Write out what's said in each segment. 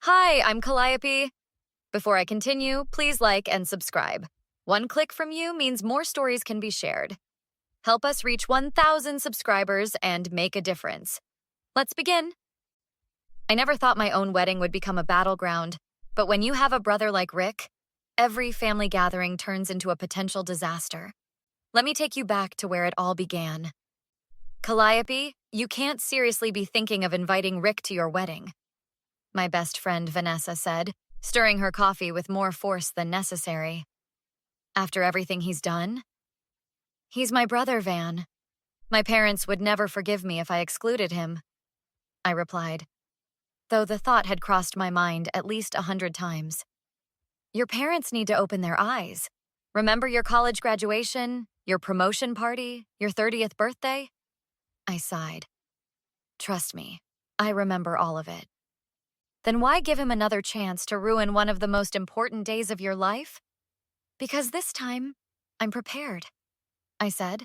Hi, I'm Calliope. Before I continue, please like and subscribe. One click from you means more stories can be shared. Help us reach 1,000 subscribers and make a difference. Let's begin. I never thought my own wedding would become a battleground, but when you have a brother like Rick, every family gathering turns into a potential disaster. Let me take you back to where it all began. Calliope, you can't seriously be thinking of inviting Rick to your wedding, my best friend Vanessa said, stirring her coffee with more force than necessary. After everything he's done? He's my brother, Van. My parents would never forgive me if I excluded him, I replied, though the thought had crossed my mind at least 100 times. Your parents need to open their eyes. Remember your college graduation, your promotion party, your 30th birthday? I sighed. Trust me, I remember all of it. Then why give him another chance to ruin one of the most important days of your life? Because this time, I'm prepared, I said,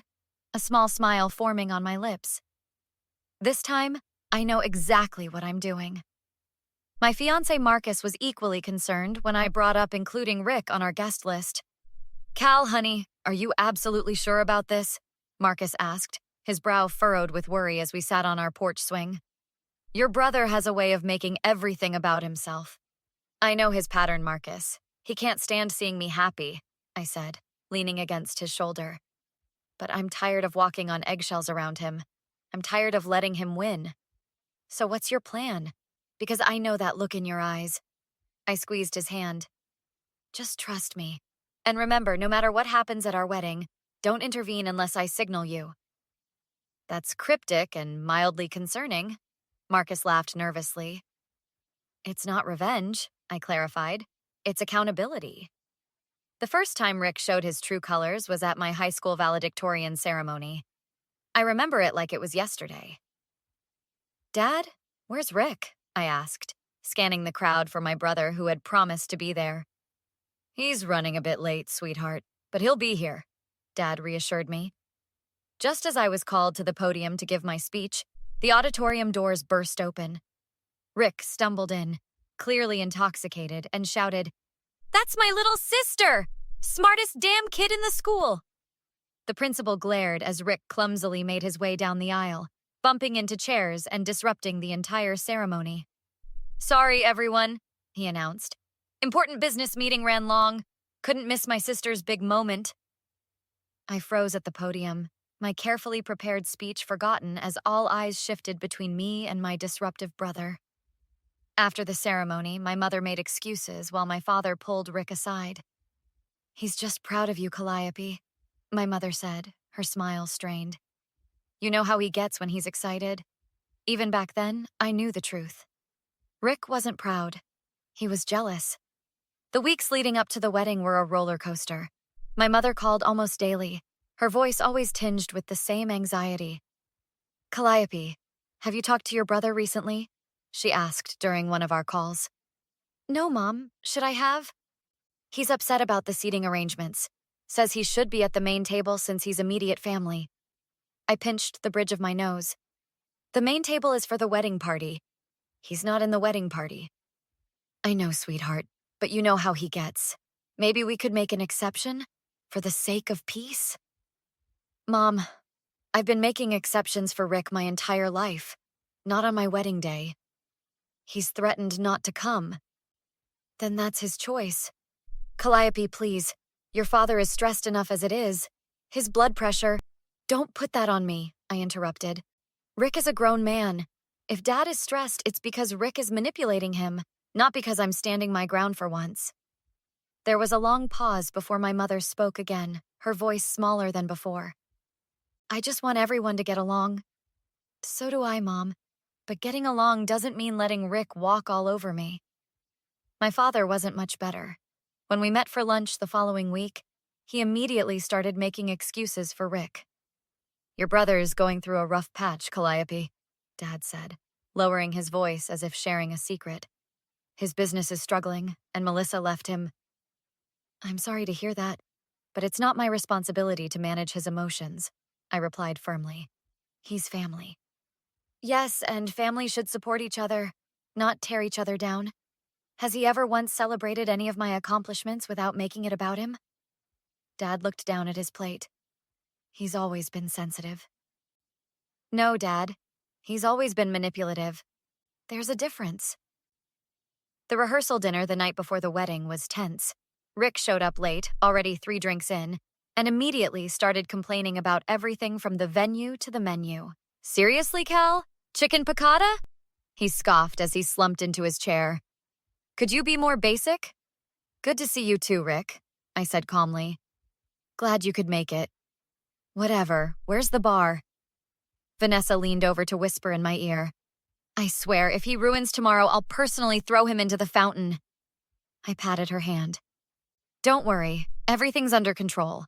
a small smile forming on my lips. This time, I know exactly what I'm doing. My fiancé Marcus was equally concerned when I brought up including Rick on our guest list. Cal, honey, are you absolutely sure about this? Marcus asked, his brow furrowed with worry as we sat on our porch swing. Your brother has a way of making everything about himself. I know his pattern, Marcus. He can't stand seeing me happy, I said, leaning against his shoulder. But I'm tired of walking on eggshells around him. I'm tired of letting him win. So what's your plan? Because I know that look in your eyes. I squeezed his hand. Just trust me. And remember, no matter what happens at our wedding, don't intervene unless I signal you. That's cryptic and mildly concerning. Marcus laughed nervously. It's not revenge, I clarified. It's accountability. The first time Rick showed his true colors was at my high school valedictorian ceremony. I remember it like it was yesterday. Dad, where's Rick? I asked, scanning the crowd for my brother who had promised to be there. He's running a bit late, sweetheart, but he'll be here, Dad reassured me. Just as I was called to the podium to give my speech, the auditorium doors burst open. Rick stumbled in, clearly intoxicated, and shouted, "That's my little sister! Smartest damn kid in the school!" The principal glared as Rick clumsily made his way down the aisle, bumping into chairs and disrupting the entire ceremony. Sorry, everyone, he announced. Important business meeting ran long. Couldn't miss my sister's big moment. I froze at the podium, my carefully prepared speech forgotten as all eyes shifted between me and my disruptive brother. After the ceremony, my mother made excuses while my father pulled Rick aside. He's just proud of you, Calliope, my mother said, her smile strained. You know how he gets when he's excited. Even back then, I knew the truth. Rick wasn't proud. He was jealous. The weeks leading up to the wedding were a roller coaster. My mother called almost daily, her voice always tinged with the same anxiety. Calliope, have you talked to your brother recently? She asked during one of our calls. No, Mom. Should I have? He's upset about the seating arrangements. Says he should be at the main table since he's immediate family. I pinched the bridge of my nose. The main table is for the wedding party. He's not in the wedding party. I know, sweetheart, but you know how he gets. Maybe we could make an exception for the sake of peace? Mom, I've been making exceptions for Rick my entire life, not on my wedding day. He's threatened not to come. Then that's his choice. Calliope, please. Your father is stressed enough as it is. His blood pressure. Don't put that on me, I interrupted. Rick is a grown man. If Dad is stressed, it's because Rick is manipulating him, not because I'm standing my ground for once. There was a long pause before my mother spoke again, her voice smaller than before. I just want everyone to get along. So do I, Mom. But getting along doesn't mean letting Rick walk all over me. My father wasn't much better. When we met for lunch the following week, he immediately started making excuses for Rick. Your brother's going through a rough patch, Calliope, Dad said, lowering his voice as if sharing a secret. His business is struggling, and Melissa left him. I'm sorry to hear that, but it's not my responsibility to manage his emotions, I replied firmly. He's family. Yes, and family should support each other, not tear each other down. Has he ever once celebrated any of my accomplishments without making it about him? Dad looked down at his plate. He's always been sensitive. No, Dad. He's always been manipulative. There's a difference. The rehearsal dinner the night before the wedding was tense. Rick showed up late, already 3 drinks in, and immediately started complaining about everything from the venue to the menu. Seriously, Cal? Chicken piccata? He scoffed as he slumped into his chair. Could you be more basic? Good to see you too, Rick, I said calmly. Glad you could make it. Whatever, where's the bar? Vanessa leaned over to whisper in my ear. I swear, if he ruins tomorrow, I'll personally throw him into the fountain. I patted her hand. Don't worry, everything's under control.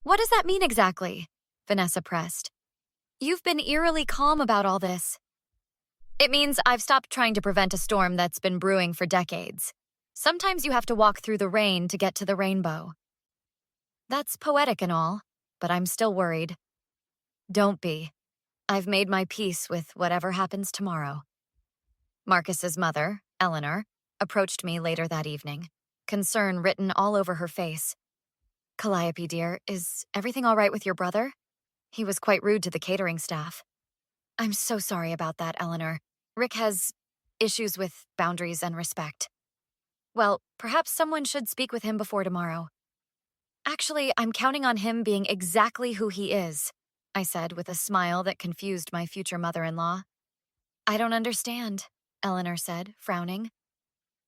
What does that mean exactly? Vanessa pressed. You've been eerily calm about all this. It means I've stopped trying to prevent a storm that's been brewing for decades. Sometimes you have to walk through the rain to get to the rainbow. That's poetic and all, but I'm still worried. Don't be. I've made my peace with whatever happens tomorrow. Marcus's mother, Eleanor, approached me later that evening, concern written all over her face. Calliope, dear, is everything all right with your brother? He was quite rude to the catering staff. I'm so sorry about that, Eleanor. Rick has issues with boundaries and respect. Well, perhaps someone should speak with him before tomorrow. Actually, I'm counting on him being exactly who he is, I said with a smile that confused my future mother-in-law. I don't understand, Eleanor said, frowning.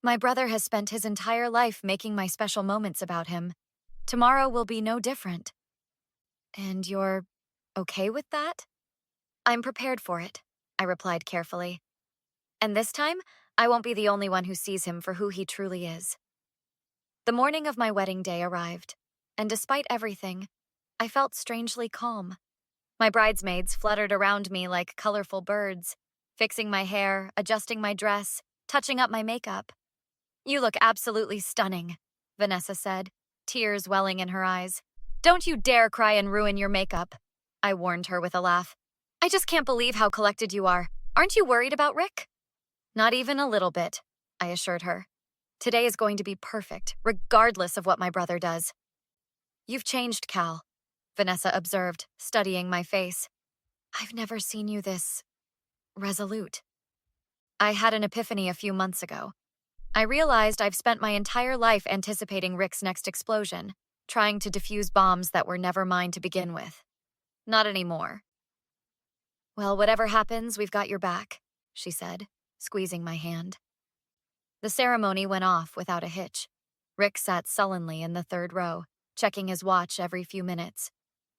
My brother has spent his entire life making my special moments about him. Tomorrow will be no different. And you're okay with that? I'm prepared for it, I replied carefully. And this time, I won't be the only one who sees him for who he truly is. The morning of my wedding day arrived, and despite everything, I felt strangely calm. My bridesmaids fluttered around me like colorful birds, fixing my hair, adjusting my dress, touching up my makeup. You look absolutely stunning, Vanessa said, tears welling in her eyes. Don't you dare cry and ruin your makeup, I warned her with a laugh. I just can't believe how collected you are. Aren't you worried about Rick? Not even a little bit, I assured her. Today is going to be perfect, regardless of what my brother does. You've changed, Cal, Vanessa observed, studying my face. I've never seen you this resolute. I had an epiphany a few months ago. I realized I've spent my entire life anticipating Rick's next explosion, trying to defuse bombs that were never mine to begin with. Not anymore. Well, whatever happens, we've got your back, she said, squeezing my hand. The ceremony went off without a hitch. Rick sat sullenly in the 3rd row, checking his watch every few minutes,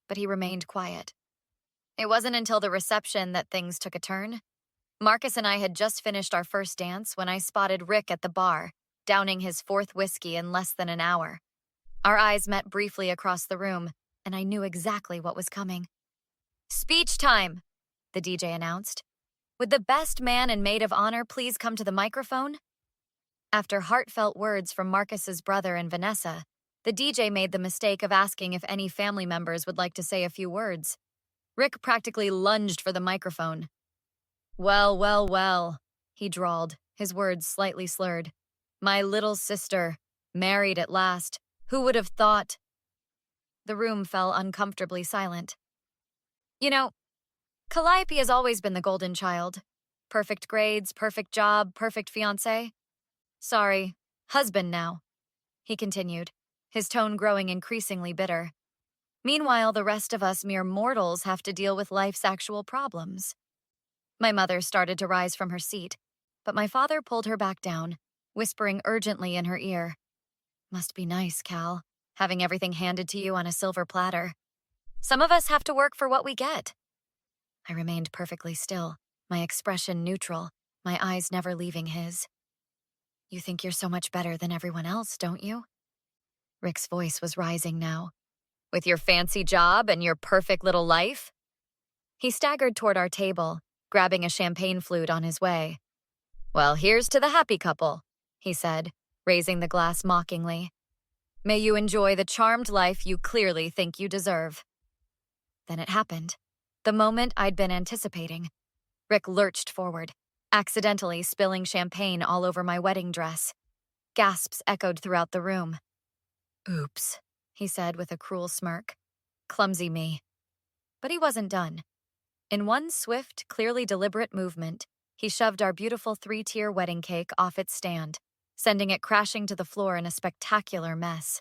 but he remained quiet. It wasn't until the reception that things took a turn. Marcus and I had just finished our first dance when I spotted Rick at the bar, downing his 4th whiskey in less than an hour. Our eyes met briefly across the room, and I knew exactly what was coming. Speech time, the DJ announced. Would the best man and maid of honor please come to the microphone? After heartfelt words from Marcus's brother and Vanessa, the DJ made the mistake of asking if any family members would like to say a few words. Rick practically lunged for the microphone. Well, well, well, he drawled, his words slightly slurred. My little sister, married at last. Who would have thought? The room fell uncomfortably silent. You know, Calliope has always been the golden child. Perfect grades, perfect job, perfect fiancé. Sorry, husband now, he continued, his tone growing increasingly bitter. Meanwhile, the rest of us mere mortals have to deal with life's actual problems. My mother started to rise from her seat, but my father pulled her back down, whispering urgently in her ear. Must be nice, Cal, having everything handed to you on a silver platter. Some of us have to work for what we get. I remained perfectly still, my expression neutral, my eyes never leaving his. You think you're so much better than everyone else, don't you? Rick's voice was rising now. With your fancy job and your perfect little life? He staggered toward our table, grabbing a champagne flute on his way. Well, here's to the happy couple, he said, raising the glass mockingly. May you enjoy the charmed life you clearly think you deserve. Then it happened. The moment I'd been anticipating. Rick lurched forward, accidentally spilling champagne all over my wedding dress. Gasps echoed throughout the room. Oops, he said with a cruel smirk. Clumsy me. But he wasn't done. In one swift, clearly deliberate movement, he shoved our beautiful 3-tier wedding cake off its stand, sending it crashing to the floor in a spectacular mess.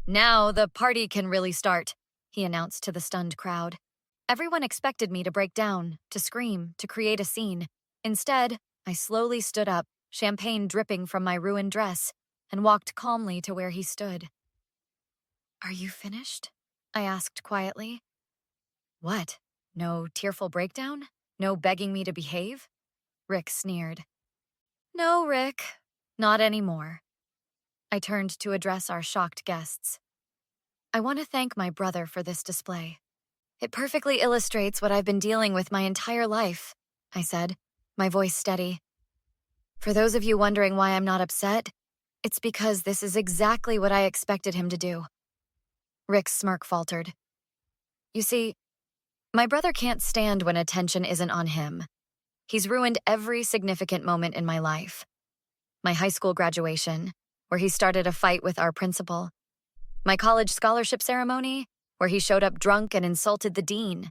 Now the party can really start, he announced to the stunned crowd. Everyone expected me to break down, to scream, to create a scene. Instead, I slowly stood up, champagne dripping from my ruined dress, and walked calmly to where he stood. Are you finished? I asked quietly. What? No tearful breakdown? No begging me to behave? Rick sneered. No, Rick, not anymore. I turned to address our shocked guests. I want to thank my brother for this display. It perfectly illustrates what I've been dealing with my entire life, I said, my voice steady. For those of you wondering why I'm not upset, it's because this is exactly what I expected him to do. Rick's smirk faltered. You see, my brother can't stand when attention isn't on him. He's ruined every significant moment in my life. My high school graduation, where he started a fight with our principal. My college scholarship ceremony, where he showed up drunk and insulted the dean.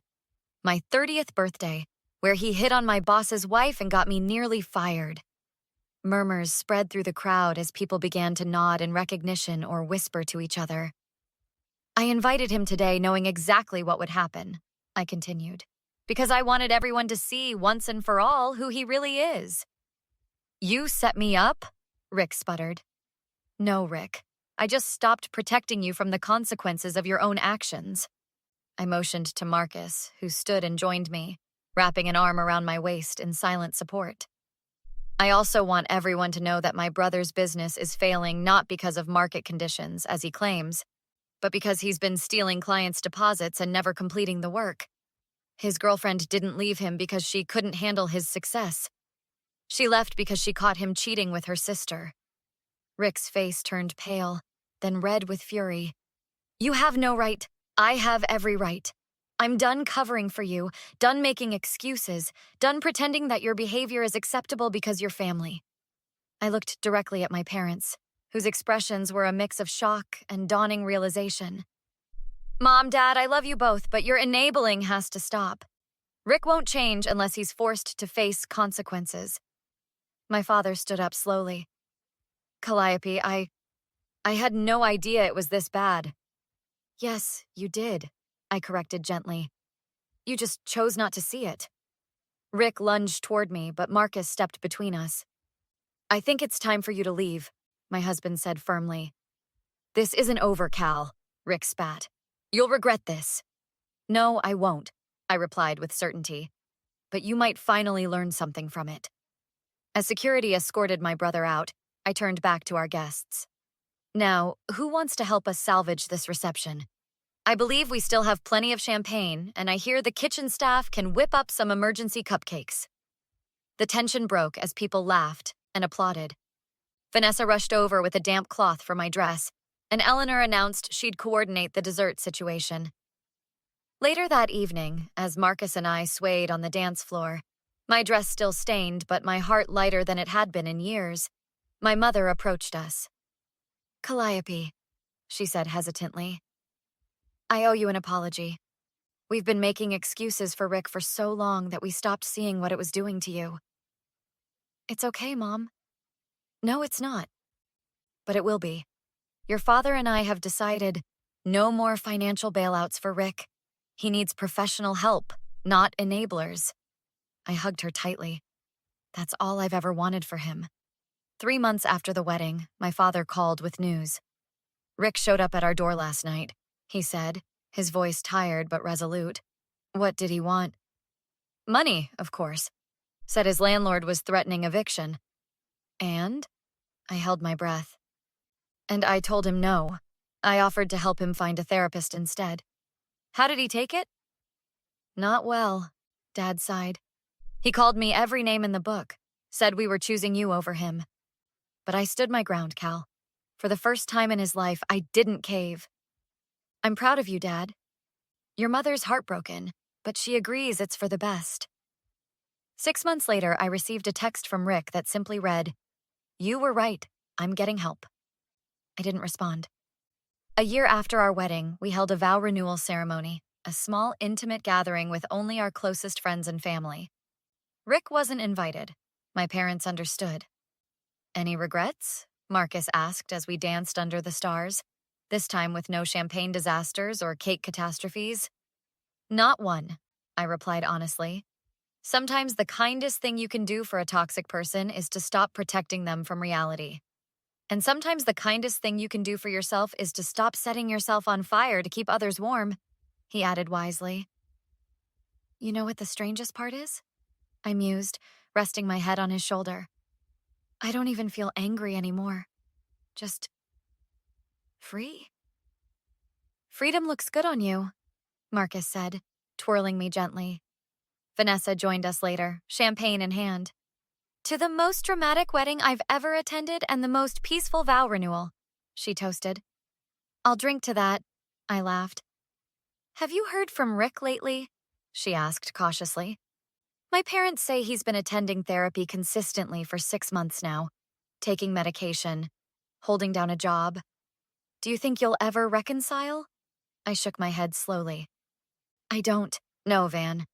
My 30th birthday, where he hit on my boss's wife and got me nearly fired. Murmurs spread through the crowd as people began to nod in recognition or whisper to each other. I invited him today knowing exactly what would happen, I continued, because I wanted everyone to see once and for all who he really is. You set me up? Rick sputtered. No, Rick. I just stopped protecting you from the consequences of your own actions. I motioned to Marcus, who stood and joined me, wrapping an arm around my waist in silent support. I also want everyone to know that my brother's business is failing not because of market conditions, as he claims, but because he's been stealing clients' deposits and never completing the work. His girlfriend didn't leave him because she couldn't handle his success. She left because she caught him cheating with her sister. Rick's face turned pale, then red with fury. You have no right. I have every right. I'm done covering for you, done making excuses, done pretending that your behavior is acceptable because you're family. I looked directly at my parents, whose expressions were a mix of shock and dawning realization. Mom, Dad, I love you both, but your enabling has to stop. Rick won't change unless he's forced to face consequences. My father stood up slowly. Calliope, I had no idea it was this bad. Yes, you did, I corrected gently. You just chose not to see it. Rick lunged toward me, but Marcus stepped between us. I think it's time for you to leave, my husband said firmly. This isn't over, Cal, Rick spat. You'll regret this. No, I won't, I replied with certainty. But you might finally learn something from it. As security escorted my brother out, I turned back to our guests. Now, who wants to help us salvage this reception? I believe we still have plenty of champagne, and I hear the kitchen staff can whip up some emergency cupcakes. The tension broke as people laughed and applauded. Vanessa rushed over with a damp cloth for my dress, and Eleanor announced she'd coordinate the dessert situation. Later that evening, as Marcus and I swayed on the dance floor, my dress still stained but my heart lighter than it had been in years, my mother approached us. Calliope, she said hesitantly. I owe you an apology. We've been making excuses for Rick for so long that we stopped seeing what it was doing to you. It's okay, Mom. No, it's not. But it will be. Your father and I have decided no more financial bailouts for Rick. He needs professional help, not enablers. I hugged her tightly. That's all I've ever wanted for him. 3 months after the wedding, my father called with news. Rick showed up at our door last night, he said, his voice tired but resolute. What did he want? Money, of course. Said his landlord was threatening eviction. And? I held my breath. And I told him no. I offered to help him find a therapist instead. How did he take it? Not well, Dad sighed. He called me every name in the book, said we were choosing you over him. But I stood my ground, Cal. For the first time in his life, I didn't cave. I'm proud of you, Dad. Your mother's heartbroken, but she agrees it's for the best. 6 months later, I received a text from Rick that simply read, You were right. I'm getting help. I didn't respond. A year after our wedding, we held a vow renewal ceremony, a small, intimate gathering with only our closest friends and family. Rick wasn't invited. My parents understood. Any regrets? Marcus asked as we danced under the stars, this time with no champagne disasters or cake catastrophes. Not one, I replied honestly. Sometimes the kindest thing you can do for a toxic person is to stop protecting them from reality. And sometimes the kindest thing you can do for yourself is to stop setting yourself on fire to keep others warm, he added wisely. You know what the strangest part is? I mused, resting my head on his shoulder. I don't even feel angry anymore. Just free. Freedom looks good on you, Marcus said, twirling me gently. Vanessa joined us later, champagne in hand. To the most dramatic wedding I've ever attended and the most peaceful vow renewal, she toasted. I'll drink to that, I laughed. Have you heard from Rick lately? She asked cautiously. My parents say he's been attending therapy consistently for 6 months now, taking medication, holding down a job. Do you think you'll ever reconcile? I shook my head slowly. I don't. No, Van.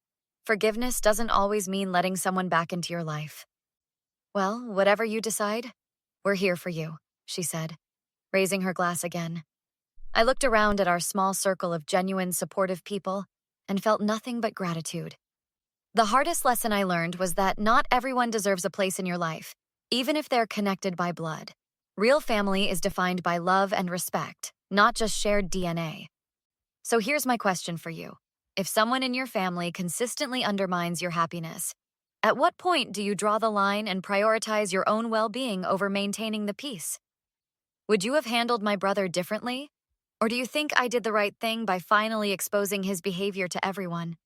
Forgiveness doesn't always mean letting someone back into your life. Well, whatever you decide, we're here for you, she said, raising her glass again. I looked around at our small circle of genuine, supportive people and felt nothing but gratitude. The hardest lesson I learned was that not everyone deserves a place in your life, even if they're connected by blood. Real family is defined by love and respect, not just shared DNA. So here's my question for you. If someone in your family consistently undermines your happiness, at what point do you draw the line and prioritize your own well-being over maintaining the peace? Would you have handled my brother differently? Or do you think I did the right thing by finally exposing his behavior to everyone?